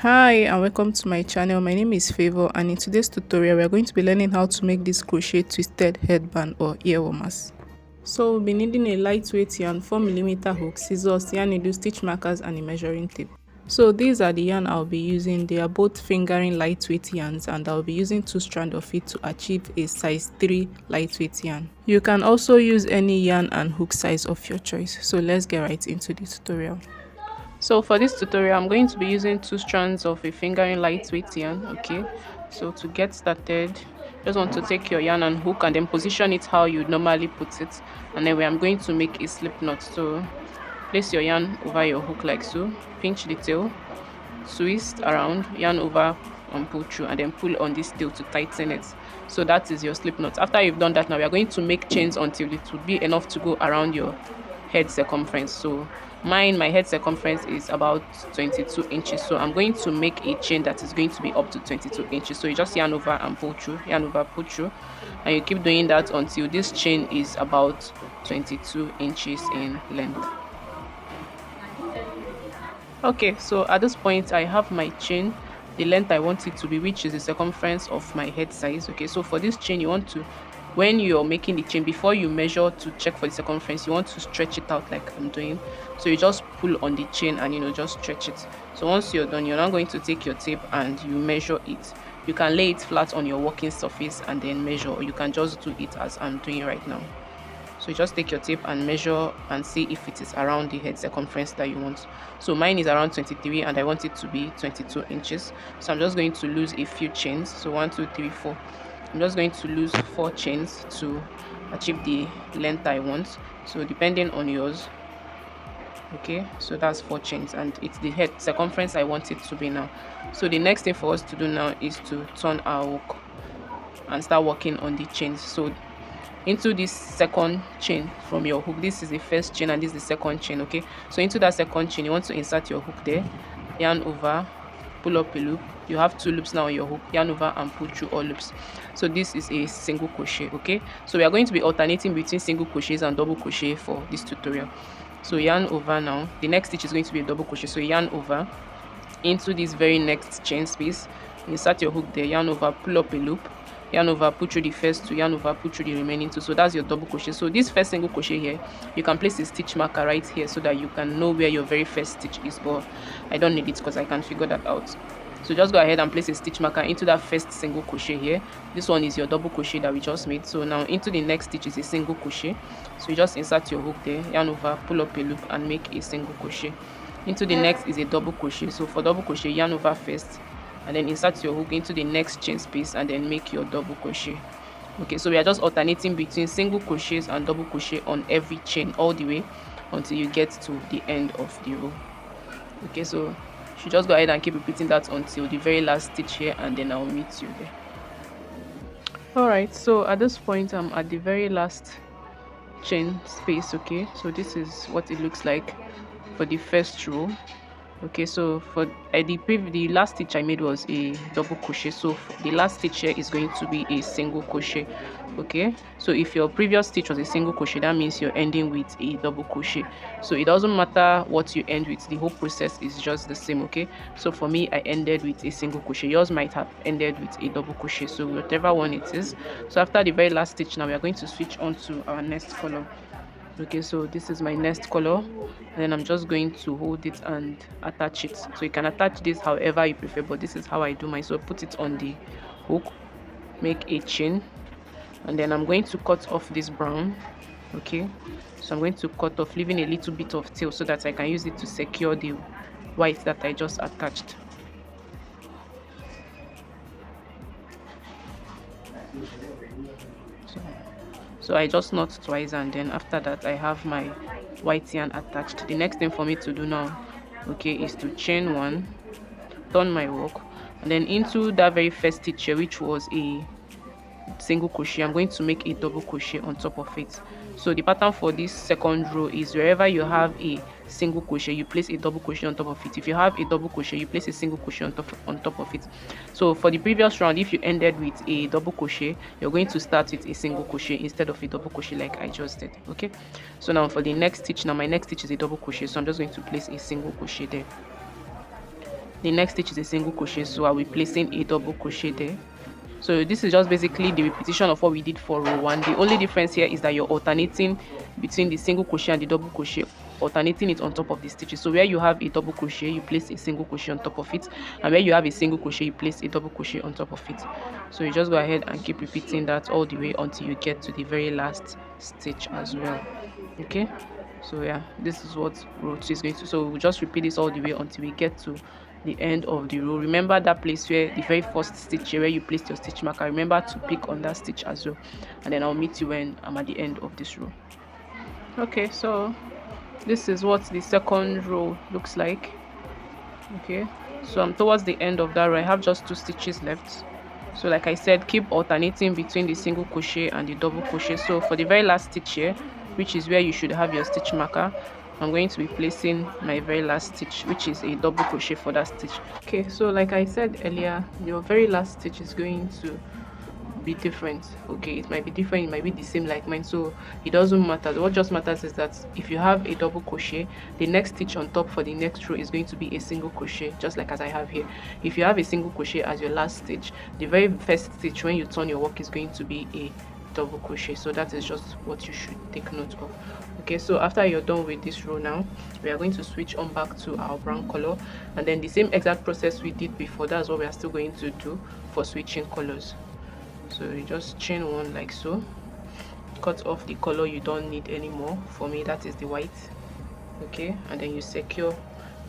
Hi and welcome to my channel. My name is Favor, and in today's tutorial we are going to be learning how to make this crochet twisted headband or ear warmers. So we'll be needing a lightweight yarn, 4mm hook, scissors, yarn needle, stitch markers and a measuring tape. So these are the yarn I'll be using. They are both fingering lightweight yarns, and I'll be using 2 strands of it to achieve a size 3 lightweight yarn. You can also use any yarn and hook size of your choice. So let's get right into the tutorial. So for this tutorial, I'm going to be using 2 strands of a fingering lightweight yarn. Okay, so to get started, just want to take your yarn and hook and then position it how you normally put it, and then I'm going to make a slip knot. So place your yarn over your hook like so, pinch the tail, twist around, yarn over and pull through, and then pull on this tail to tighten it. So that is your slip knot. After you've done that, now we are going to make chains until it will be enough to go around your head circumference. So my head circumference is about 22 inches, so I'm going to make a chain that is going to be up to 22 inches. So you just yarn over and pull through, yarn over, pull through, and you keep doing that until this chain is about 22 inches in length. Okay, so at this point I have my chain, the length I want it to be, which is the circumference of my head size. Okay, so for this chain, you want to, when you're making the chain, before you measure to check for the circumference, you want to stretch it out like I'm doing. So you just pull on the chain and just stretch it. So once you're done, you're now going to take your tape and you measure it. You can lay it flat on your working surface and then measure, or you can just do it as I'm doing right now. So you just take your tape and measure and see if it is around the head circumference that you want. So mine is around 23 and I want it to be 22 inches. So I'm just going to lose a few chains. So 1, 2, 3, 4. I'm just going to lose 4 chains to achieve the length I want. So depending on yours. Okay, so that's 4 chains and it's the head circumference I want it to be now. So the next thing for us to do now is to turn our hook and start working on the chains. So into this second chain from your hook, this is the first chain and this is the second chain. Okay, so into that second chain you want to insert your hook there, yarn over, pull up a loop. You have 2 loops now on your hook, yarn over and pull through all loops. So this is a single crochet. Okay, so we are going to be alternating between single crochets and double crochet for this tutorial. So yarn over now, the next stitch is going to be a double crochet. So yarn over into this very next chain space, insert your hook there, yarn over, pull up a loop, yarn over, pull through the first 2, yarn over, pull through the remaining 2. So that's your double crochet. So this first single crochet here, you can place a stitch marker right here so that you can know where your very first stitch is, but I don't need it because I can figure that out. So just go ahead and place a stitch marker into that first single crochet here. This one is your double crochet that we just made. So now into the next stitch is a single crochet. So you just insert your hook there, yarn over, pull up a loop and make a single crochet. Into the next is a double crochet. So for double crochet, yarn over first and then insert your hook into the next chain space and then make your double crochet. Okay, so we are just alternating between single crochets and double crochet on every chain all the way until you get to the end of the row. Okay, so you should just go ahead and keep repeating that until the very last stitch here, and then I'll meet you there. Alright, so at this point I'm at the very last chain space. Okay, so this is what it looks like for the first row. Okay, so for the last stitch I made was a double crochet, so the last stitch here is going to be a single crochet. Okay, so if your previous stitch was a single crochet, that means you're ending with a double crochet. So it doesn't matter what you end with, the whole process is just the same. Okay, so for me I ended with a single crochet, yours might have ended with a double crochet, so whatever one it is. So after the very last stitch, now we are going to switch on to our next color. Okay, so this is my next color, and then I'm just going to hold it and attach it. So you can attach this however you prefer, but this is how I do mine. So put it on the hook, make a chain, and then I'm going to cut off this brown. Okay, so I'm going to cut off, leaving a little bit of tail so that I can use it to secure the white that I just attached. So I just knot twice, and then after that I have my white yarn attached. The next thing for me to do now, okay, is to chain 1, turn my work, and then into that very first stitch here, which was a single crochet, I'm going to make a double crochet on top of it. So the pattern for this second row is wherever you have a single crochet, you place a double crochet on top of it. If you have a double crochet, you place a single crochet on top of it. So for the previous round, if you ended with a double crochet, you're going to start with a single crochet instead of a double crochet like I just did. Okay, so now for the next stitch, now my next stitch is a double crochet, so I'm just going to place a single crochet there. the next stitch is a single crochet, so I'll be placing a double crochet there. So this is just basically the repetition of what we did for row 1. The only difference here is that you're alternating between the single crochet and the double crochet, alternating it on top of the stitches. So where you have a double crochet, you place a single crochet on top of it, and where you have a single crochet, you place a double crochet on top of it. So you just go ahead and keep repeating that all the way until you get to the very last stitch as well. Okay, so yeah, this is what row 2 is going to. So we'll just repeat this all the way until we get to the end of the row. Remember that place where the very first stitch here, where you placed your stitch marker, remember to pick on that stitch as well, and then I'll meet you when I'm at the end of this row. Okay, so this is what the second row looks like. Okay, so I'm towards the end of that row. I have just 2 stitches left. So like I said, keep alternating between the single crochet and the double crochet. So for the very last stitch here, which is where you should have your stitch marker, I'm going to be placing my very last stitch, which is a double crochet for that stitch. Okay, so like I said earlier, your very last stitch is going to be different. Okay, it might be different, it might be the same like mine, so it doesn't matter. What just matters is that if you have a double crochet, the next stitch on top for the next row is going to be a single crochet, just like as I have here. If you have a single crochet as your last stitch, the very first stitch when you turn your work is going to be a double crochet. So that is just what you should take note of. Okay, so after you're done with this row, now we are going to switch on back to our brown color, and then the same exact process we did before, that's what we are still going to do for switching colors. So you just chain 1 like so, cut off the color you don't need anymore. For me, that is the white. Okay, and then you secure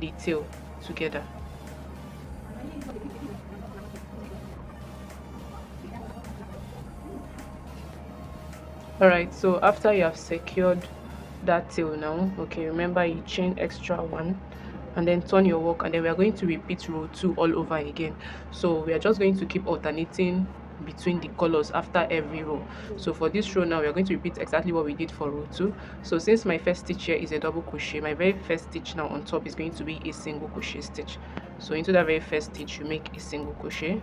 the tail together. Alright, so after you have secured that tail now, okay, remember you chain extra 1 and then turn your work, and then we are going to repeat row 2 all over again. So we are just going to keep alternating between the colors after every row. So for this row now, we are going to repeat exactly what we did for row 2. So since my first stitch here is a double crochet, my very first stitch now on top is going to be a single crochet stitch. So into that very first stitch, you make a single crochet,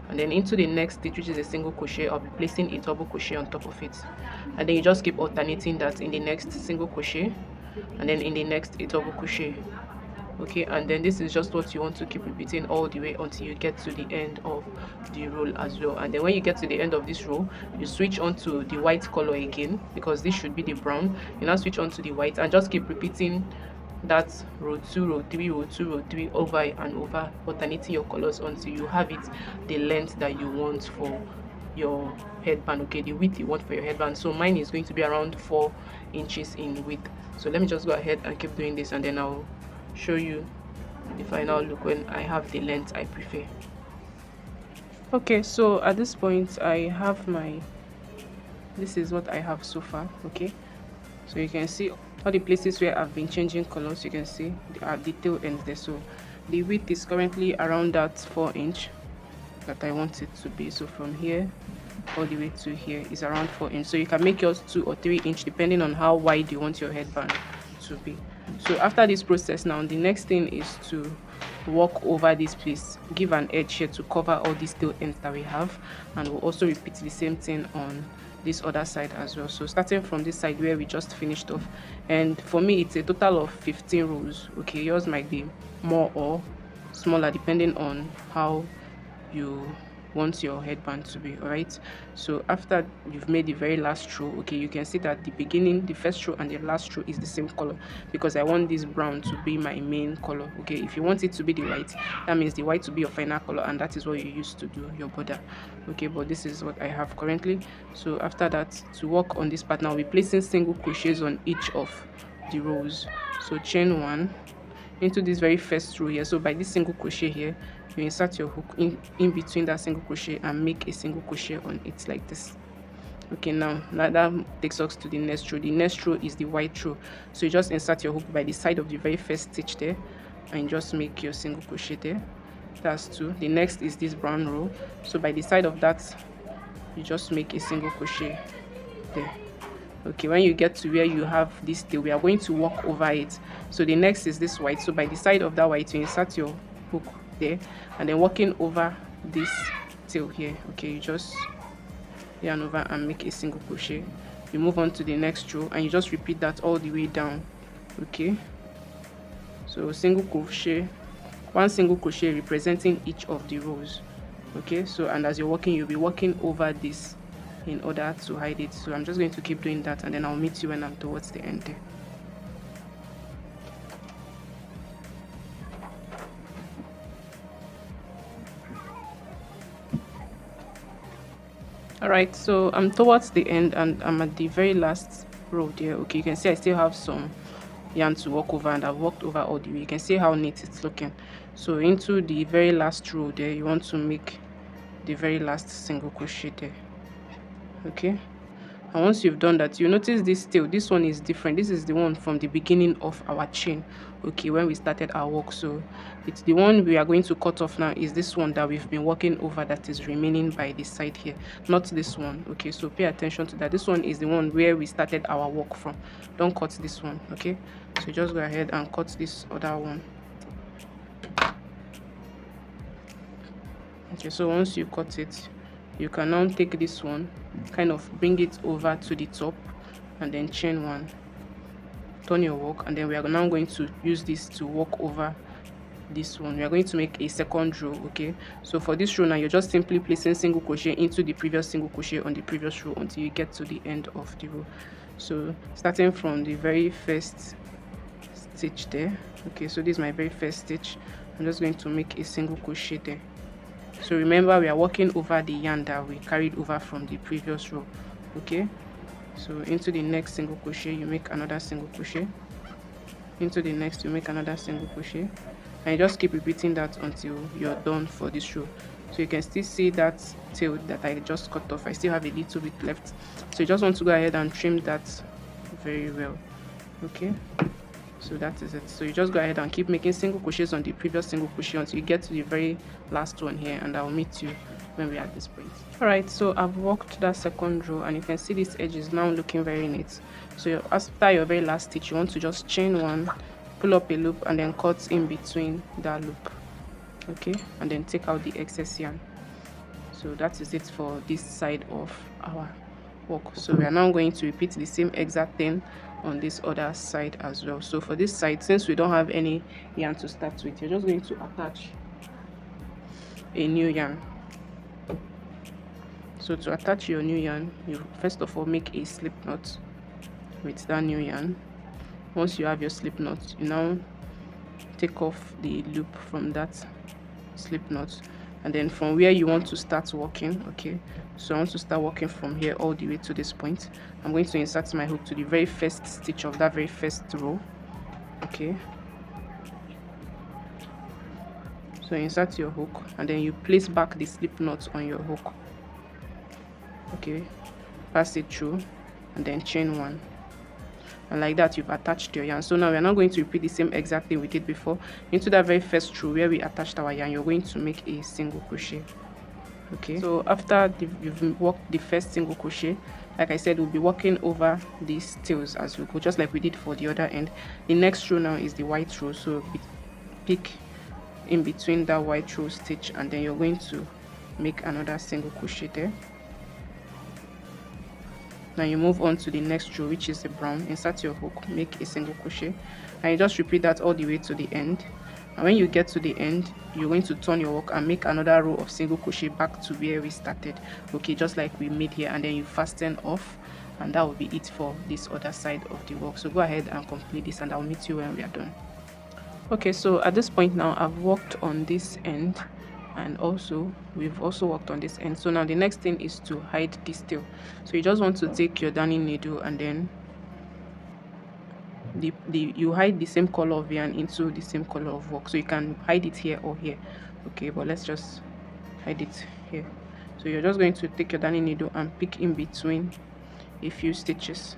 and then into the next stitch, which is a single crochet, I'll be placing a double crochet on top of it, and then you just keep alternating that in the next single crochet, and then in the next a double crochet. Okay, and then this is just what you want to keep repeating all the way until you get to the end of the row as well. And then when you get to the end of this row, you switch on to the white color again, because this should be the brown. You now switch on to the white and just keep repeating that row 2, row 3, row 2, row 3 over and over, alternating your colors until you have it the length that you want for your headband. Okay, the width you want for your headband. So mine is going to be around 4 inches in width. So let me just go ahead and keep doing this, and then I'll show you the final look when I have the length I prefer. Okay, so at this point I have this is what I have so far. Okay, so you can see all the places where I've been changing colors. You can see the tail ends there. So the width is currently around that 4 inch that I want it to be. So from here all the way to here is around 4 inch. So you can make yours 2 or 3 inch depending on how wide you want your headband to be. So after this process now, the next thing is to walk over this place, give an edge here to cover all these tail ends that we have, and we'll also repeat the same thing on this other side as well. So starting from this side where we just finished off, and for me it's a total of 15 rows. Okay, yours might be more or smaller depending on how you want your headband to be. All right, so after you've made the very last row, okay, you can see that the beginning, the first row and the last row is the same color, because I want this brown to be my main color. Okay, if you want it to be the white, that means the white to be your final color, and that is what you use to do your border. Okay, but this is what I have currently. So after that, to work on this part now, we're placing single crochets on each of the rows. So chain 1 into this very first row here. So by this single crochet here, you insert your hook in between that single crochet and make a single crochet on it like this. Okay, now that takes us to the next row. The next row is the white row, so you just insert your hook by the side of the very first stitch there and just make your single crochet there. That's 2. The next is this brown row, so by the side of that you just make a single crochet there. Okay, when you get to where you have this tail, we are going to walk over it. So the next is this white, so by the side of that white you insert your hook there, and then walking over this tail here. Okay, you just yarn over and make a single crochet. You move on to the next row and you just repeat that all the way down. Okay, so single crochet one single crochet representing each of the rows. Okay, so and as you're working, you'll be working over this in order to hide it. So I'm just going to keep doing that, and then I'll meet you when I'm towards the end there. Alright, so I'm towards the end and I'm at the very last row there. Okay, you can see I still have some yarn to walk over, and I've walked over all the way. You can see how neat it's looking. So into the very last row there, you want to make the very last single crochet there. Okay, and once you've done that, you notice this tail, this one is different. This is the one from the beginning of our chain, okay, when we started our work. So it's the one we are going to cut off now, is this one that we've been working over, that is remaining by the side here, not this one. Okay, so pay attention to that. This one is the one where we started our work from. Don't cut this one. Okay, so just go ahead and cut this other one. Okay, so once you cut it, you can now take this one, kind of bring it over to the top, and then chain one, turn your work, and then we are now going to use this to walk over this one. We are going to make a second row. Okay, so for this row now, you're just simply placing single crochet into the previous single crochet on the previous row until you get to the end of the row. So starting from the very first stitch there. Okay, so this is my very first stitch. I'm just going to make a single crochet there. So remember, we are working over the yarn that we carried over from the previous row. Okay, so into the next single crochet, you make another single crochet. Into the next, you make another single crochet, and you just keep repeating that until you're done for this row. So you can still see that tail that I just cut off. I still have a little bit left, so you just want to go ahead and trim that very well. Okay, so that is it. So you just go ahead and keep making single crochets on the previous single crochet until you get to the very last one here, and I'll meet you when we're at this point. All right, so I've worked that second row, and you can see this edge is now looking very neat. So after your very last stitch, you want to just chain one, pull up a loop, and then cut in between that loop. Okay, and then take out the excess yarn. So that is it for this side of our work. So we are now going to repeat the same exact thing on this other side as well. So for this side, since we don't have any yarn to start with, you're just going to attach a new yarn. So to attach your new yarn, you first of all make a slip knot with that new yarn. Once you have your slip knot, you now take off the loop from that slip knot, and then from where you want to start working. Okay, so I want to start working from here all the way to this point. I'm going to insert my hook to the very first stitch of that very first row. Okay, so insert your hook, and then you place back the slip knot on your hook. Okay, pass it through, and then chain one, and like that you've attached your yarn. So now we're not going to repeat the same exact thing we did before. Into that very first row where we attached our yarn, you're going to make a single crochet. Okay, so after you've worked the first single crochet, like I said, we'll be working over these tails as we go, just like we did for the other end. The next row now is the white row, so pick in between that white row stitch, and then you're going to make another single crochet there. Now you move on to the next row, which is the brown. Insert your hook, make a single crochet, and you just repeat that all the way to the end. And when you get to the end, you're going to turn your work and make another row of single crochet back to where we started. Okay, just like we made here, and then you fasten off, and that will be it for this other side of the work. So go ahead and complete this, and I'll meet you when we are done. Okay, so at this point now, I've worked on this end, and also we've also worked on this end. So now the next thing is to hide this tail. So you just want to take your darning needle, and then you hide the same color of yarn into the same color of work. So you can hide it here or here. Okay, but let's just hide it here. So you're just going to take your darning needle and pick in between a few stitches.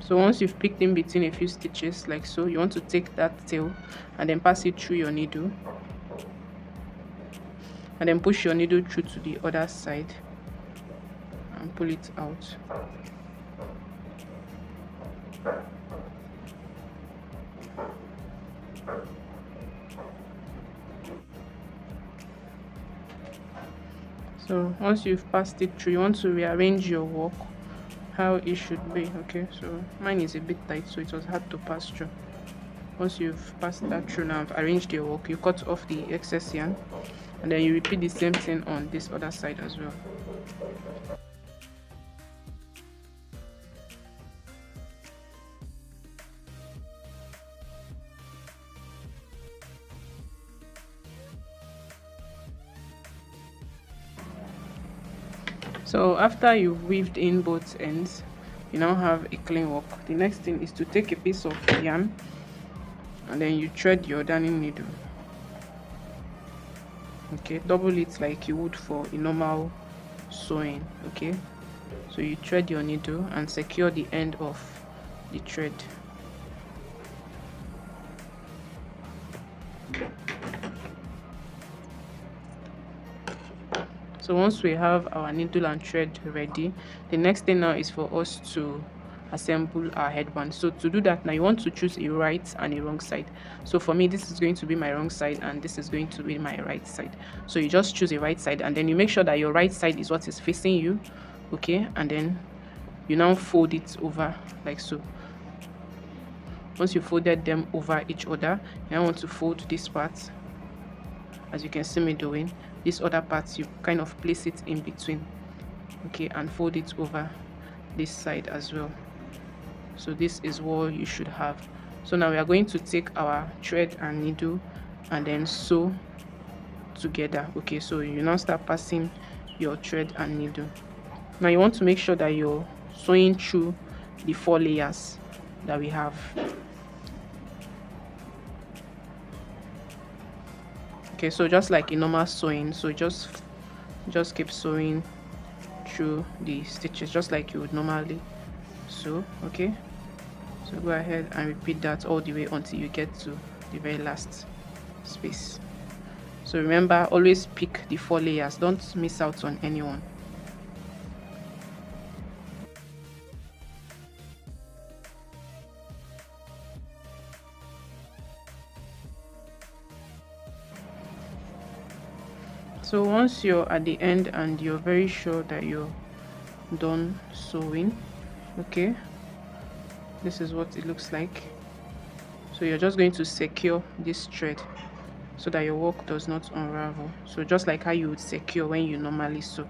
So once you've picked in between a few stitches like so, you want to take that tail and then pass it through your needle, and then push your needle through to the other side and pull it out. So once you've passed it through, you want to rearrange your work how it should be. Okay, so mine is a bit tight, so it was hard to pass through. Once you've passed that through, now I've arranged your work, you cut off the excess yarn, and then you repeat the same thing on this other side as well. So after you've weaved in both ends, you now have a clean work. The next thing is to take a piece of yarn and then you thread your darning needle. Okay, double it like you would for a normal sewing. Okay, so you thread your needle and secure the end of the thread. So once we have our needle and thread ready, the next thing now is for us to assemble our headband. So to do that, now you want to choose a right and a wrong side. So for me, this is going to be my wrong side and this is going to be my right side. So you just choose a right side and then you make sure that your right side is what is facing you. Okay, and then you now fold it over like so. Once you folded them over each other, you now want to fold this part, as you can see me doing. This other part, you kind of place it in between, okay, and fold it over this side as well. So this is what you should have. So now we are going to take our thread and needle and then sew together. Okay, so you now start passing your thread and needle. Now you want to make sure that you're sewing through the 4 layers that we have. Okay, so just like a normal sewing, so just keep sewing through the stitches just like you would normally sew. Okay, so go ahead and repeat that all the way until you get to the very last space. So remember, always pick the 4 layers, don't miss out on anyone. So once you're at the end and you're very sure that you're done sewing, okay, this is what it looks like. So you're just going to secure this thread so that your work does not unravel. So just like how you would secure when you normally sew,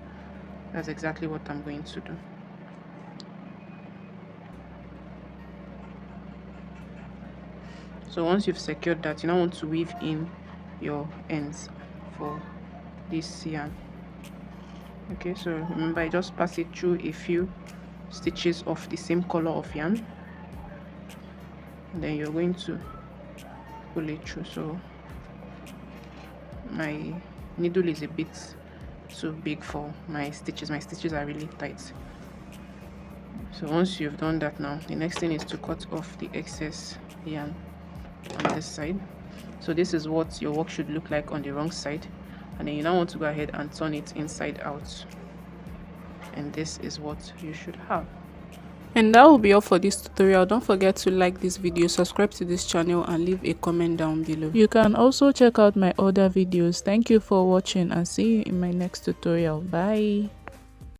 that's exactly what I'm going to do. So once you've secured that, you now want to weave in your ends for this yarn. Okay, so remember, I just pass it through a few stitches of the same color of yarn, and then you're going to pull it through. So my needle is a bit too big for my stitches are really tight. So once you've done that, now the next thing is to cut off the excess yarn on this side. So this is what your work should look like on the wrong side, and then you now want to go ahead and turn it inside out, and this is what you should have. And that will be all for this tutorial. Don't forget to like this video, subscribe to this channel, and leave a comment down below. You can also check out my other videos. Thank you for watching and see you in my next tutorial. Bye.